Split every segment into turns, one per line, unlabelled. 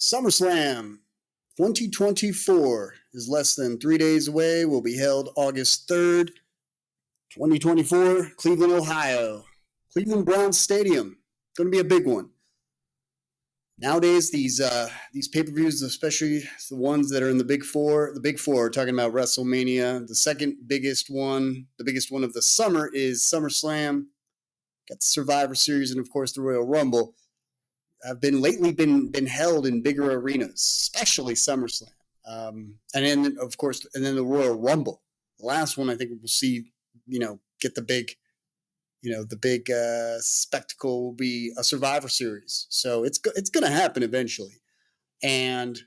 SummerSlam 2024 is less than 3 days away. Will be held August 3rd, 2024, Cleveland, Ohio. Cleveland Browns Stadium. Going to be a big one. Nowadays, these pay-per-views, especially the ones that are in the Big Four, talking about WrestleMania. The second biggest one, the biggest one of the summer is SummerSlam. Got the Survivor Series and, of course, the Royal Rumble. Have been held in bigger arenas, especially SummerSlam. And then, of course, the Royal Rumble. The last one, I think we'll see, get the big spectacle will be a Survivor Series. So it's going to happen eventually. And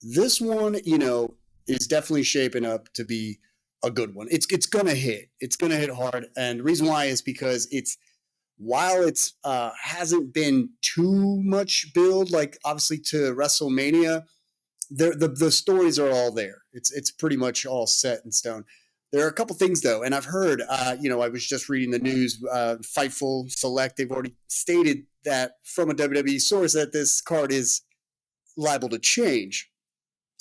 this one, is definitely shaping up to be a good one. It's going to hit. It's going to hit hard. And the reason why is because while it's hasn't been too much build, like obviously to WrestleMania, the stories are all there. It's pretty much all set in stone. There are a couple things, though, and I've heard, I was just reading the news, Fightful Select, they've already stated that from a WWE source that this card is liable to change,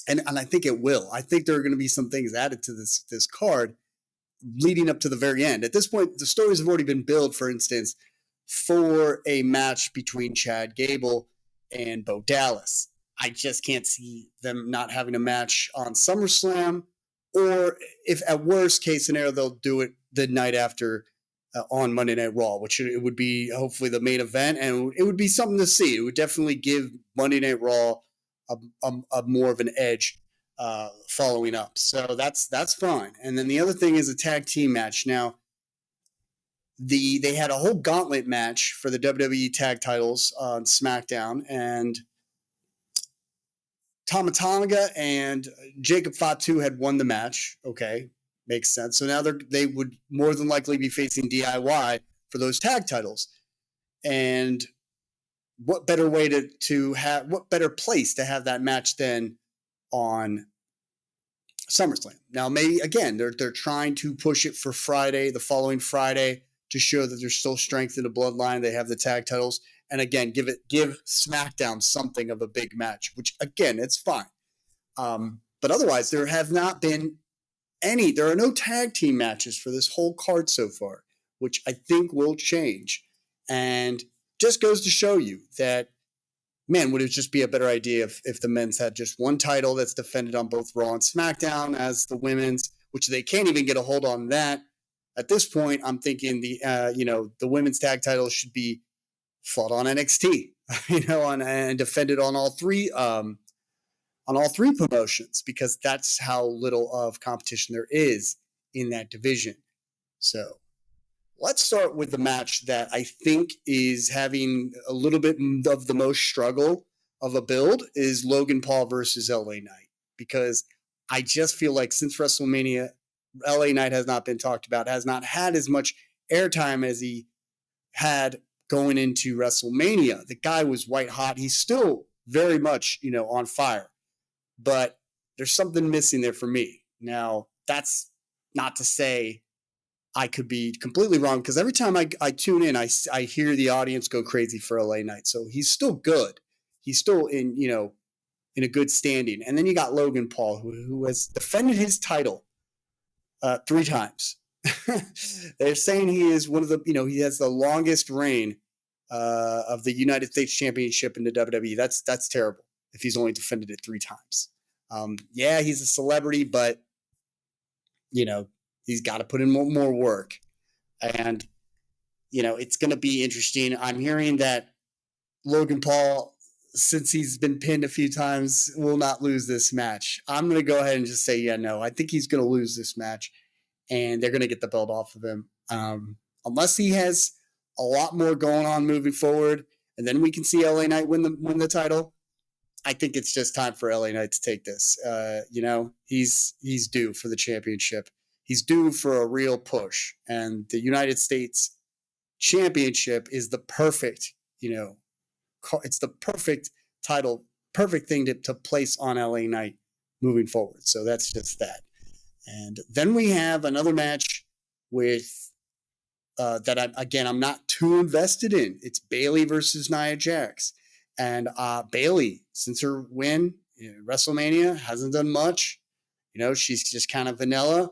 and I think it will. I think there are going to be some things added to this card leading up to the very end. At this point, the stories have already been built, for instance, for a match between Chad Gable and Bo Dallas. I just can't see them not having a match on SummerSlam. Or if at worst case scenario, they'll do it the night after on Monday Night Raw, which it would be hopefully the main event. And it would be something to see. It would definitely give Monday Night Raw a more of an edge following up. So that's fine. And then the other thing is a tag team match. Now, they had a whole gauntlet match for the WWE tag titles on SmackDown. And Tama Tonga and Jacob Fatu had won the match. Okay, makes sense. So now they would more than likely be facing DIY for those tag titles. And what better way what better place to have that match than on SummerSlam? Now, maybe again they're trying to push it for Friday, the following Friday, to show that there's still strength in the bloodline. They have the tag titles. And again, give SmackDown something of a big match, which again, it's fine. But otherwise, there have not been any. There are no tag team matches for this whole card so far, which I think will change. And just goes to show you that, man, would it just be a better idea if the men's had just one title that's defended on both Raw and SmackDown as the women's, which they can't even get a hold on that. At this point, I'm thinking the women's tag titles should be fought on NXT, and defended on all three promotions, because that's how little of competition there is in that division. So let's start with the match that I think is having a little bit of the most struggle of a build is Logan Paul versus LA Knight, because I just feel like since WrestleMania, LA Knight has not been talked about, has not had as much airtime as he had going into WrestleMania. The guy was white hot. He's still very much, on fire. But there's something missing there for me. Now, that's not to say I could be completely wrong, because every time I tune in, I hear the audience go crazy for LA Knight. So he's still good. He's still in a good standing. And then you got Logan Paul, who has defended his title 3 times. They're saying he is one of the, he has the longest reign of the United States Championship in the WWE. That's terrible if he's only defended it 3 times. Yeah, he's a celebrity, but he's got to put in more work. And it's going to be interesting. I'm hearing that Logan Paul, since he's been pinned a few times, will not lose this match. I'm going to go ahead and just say, I think he's going to lose this match. And they're going to get the belt off of him. Unless he has a lot more going on moving forward, and then we can see LA Knight win the title. I think it's just time for LA Knight to take this. He's due for the championship. He's due for a real push. And the United States Championship is the perfect, it's the perfect title, perfect thing to place on LA Knight moving forward. So that's just that. And then we have another match with that I'm not too invested in. It's Bayley versus Nia Jax. And Bayley, since her win, WrestleMania, hasn't done much. She's just kind of vanilla.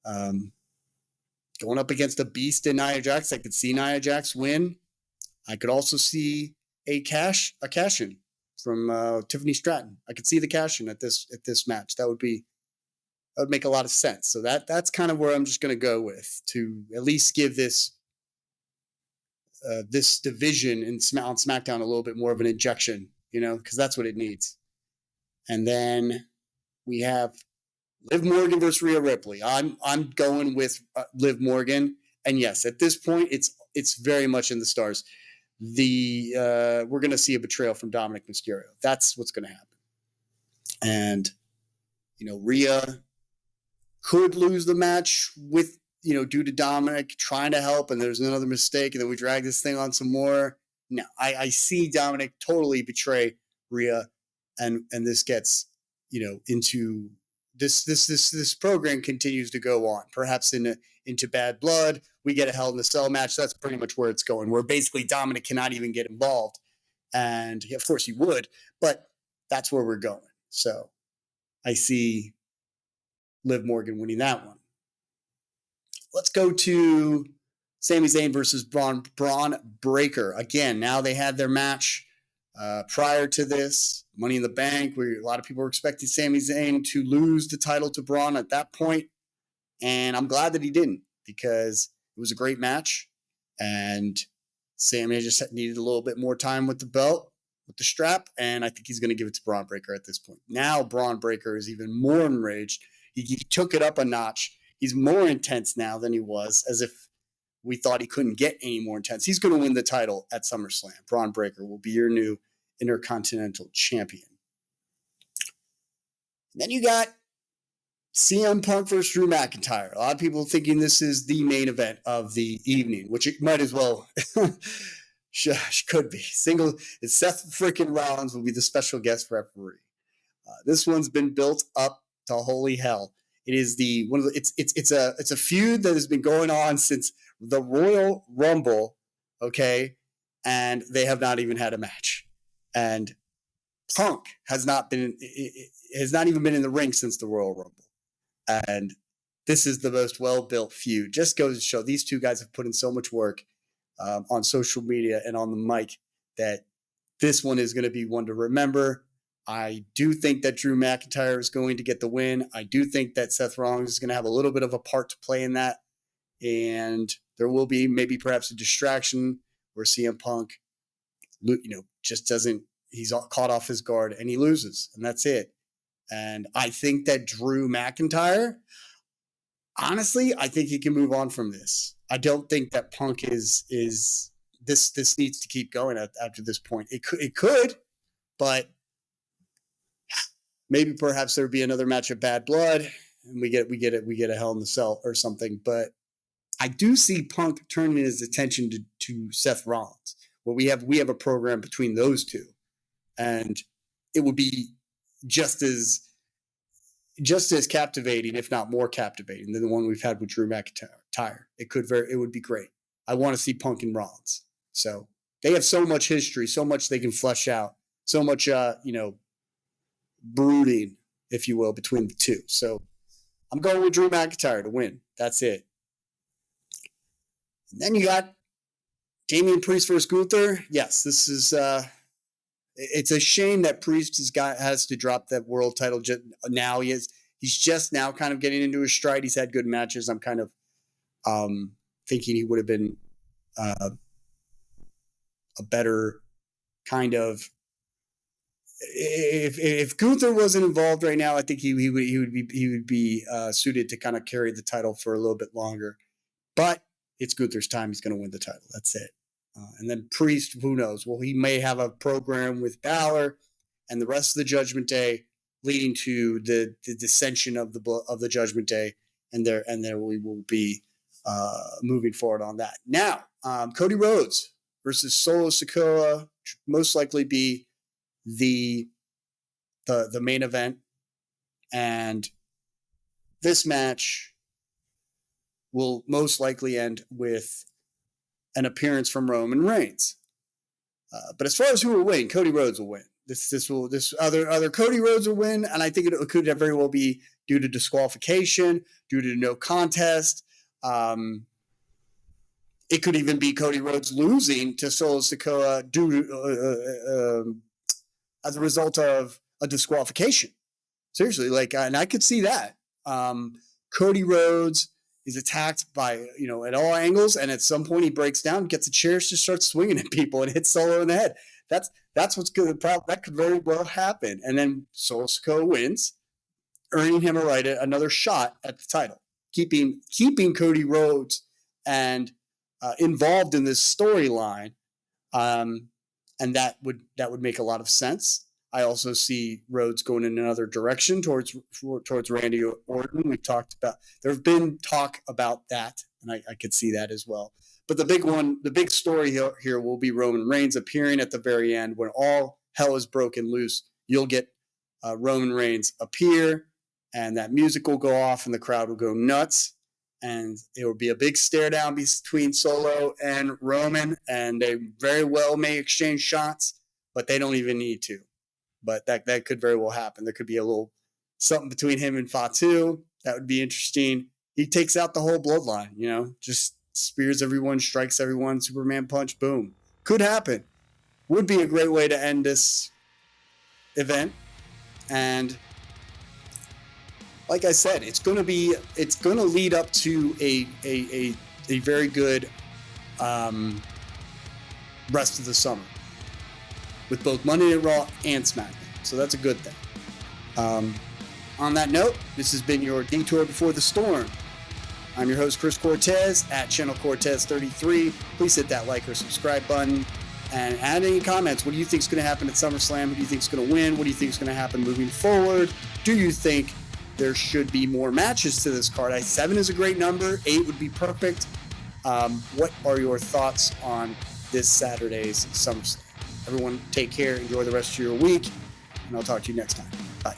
Going up against a beast in Nia Jax, I could see Nia Jax win. I could also see a cash in from Tiffany Stratton. I could see the cash in at this match. That would make a lot of sense. So that's kind of where I'm just going to go with, to at least give this division on SmackDown a little bit more of an injection, because that's what it needs. And then we have Liv Morgan versus Rhea Ripley. I'm going with Liv Morgan, and yes, at this point, it's very much in the stars. We're going to see a betrayal from Dominic Mysterio. That's what's going to happen. And Rhea could lose the match with due to Dominic trying to help, and there's another mistake, and then we drag this thing on some more. No, I see Dominic totally betray Rhea, and this gets into this program continues to go on. Perhaps into Bad Blood, we get a Hell in a Cell match. That's pretty much where it's going, where basically Dominic cannot even get involved, and of course he would, but that's where we're going. So I see Liv Morgan winning that one. Let's go to Sami Zayn versus Braun Breaker. Again, now they had their match prior to this, Money in the Bank, where a lot of people were expecting Sami Zayn to lose the title to Braun at that point. And I'm glad that he didn't, because it was a great match. And Sami just needed a little bit more time with the belt, with the strap. And I think he's going to give it to Braun Breaker at this point. Now Braun Breaker is even more enraged. He took it up a notch. He's more intense now than he was, as if we thought he couldn't get any more intense. He's going to win the title at SummerSlam. Braun Breaker will be your new Intercontinental Champion. And then you got CM Punk versus Drew McIntyre. A lot of people thinking this is the main event of the evening, which it might as well could be. Seth freaking Rollins will be the special guest referee. This one's been built up to holy hell. It is it's a feud that has been going on since the Royal Rumble, okay, and they have not even had a match. And Punk has not even been in the ring since the Royal Rumble. And this is the most well-built feud. Just goes to show these two guys have put in so much work on social media and on the mic that this one is going to be one to remember. I do think that Drew McIntyre is going to get the win. I do think that Seth Rollins is going to have a little bit of a part to play in that. And there will be maybe perhaps a distraction where CM Punk, just doesn't, he's caught off his guard and he loses, and that's it. And I think that Drew McIntyre, honestly, I think he can move on from this. I don't think that Punk is this needs to keep going after this point. It could, but maybe perhaps there would be another match of Bad Blood and we get a Hell in the Cell or something. But I do see Punk turning his attention to Seth Rollins, where we have a program between those two, and it would be just as captivating, if not more captivating, than the one we've had with Drew McIntyre. It would be great. I want to see Punk and Rollins. So they have so much history, so much they can flesh out, so much brooding, if you will, between the two. So I'm going with Drew McIntyre to win. That's it. And then you got Damian Priest versus Gunther. Yes, this is it's a shame that Priest has to drop that world title now. He's just now kind of getting into his stride. He's had good matches. I'm kind of thinking he would have been a better kind of, if Gunther wasn't involved right now, I think he would be suited to kind of carry the title for a little bit longer. But it's Gunther's time. He's going to win the title. That's it. And then Priest, who knows? Well, he may have a program with Balor and the rest of the Judgment Day, leading to the dissension of the Judgment Day, and there we will be moving forward on that. Now, Cody Rhodes versus Solo Sikoa, most likely be the main event, and this match will most likely end with an appearance from Roman Reigns. But as far as who will win, Cody Rhodes will win. Other Cody Rhodes will win, and I think it could very well be due to disqualification, due to no contest. It could even be Cody Rhodes losing to Solo Sikoa as a result of a disqualification. Seriously, and I could see that. Cody Rhodes is attacked by, at all angles, and at some point he breaks down, gets a chair, just starts swinging at people and hits Solo in the head. That's what's good. That could very well happen. And then Solo Sikoa wins, earning him another shot at the title, keeping Cody Rhodes and involved in this storyline, and that would make a lot of sense. I also see Rhodes going in another direction towards Randy Orton. There's been talk about that, and I could see that as well. But the big story here will be Roman Reigns appearing at the very end when all hell is broken loose. You'll get Roman Reigns appear, and that music will go off, and the crowd will go nuts. And it will be a big stare down between Solo and Roman, and they very well may exchange shots, but they don't even need to. But that could very well happen. There could be a little something between him and Fatu. That would be interesting. He takes out the whole bloodline, just spears everyone, strikes everyone, Superman punch, boom. Could happen. Would be a great way to end this event. And like I said, it's going to lead up to a very good rest of the summer with both Monday Night Raw and SmackDown. So that's a good thing. On that note, this has been your Detour Before the Storm. I'm your host, Chris Cortez, at Channel Cortez 33. Please hit that like or subscribe button and add any comments. What do you think is going to happen at SummerSlam? Who do you think is going to win? What do you think is going to happen moving forward? Do you think there should be more matches to this card? 7 is a great number. 8 would be perfect. What are your thoughts on this Saturday's SummerSlam? Everyone, take care. Enjoy the rest of your week, and I'll talk to you next time. Bye.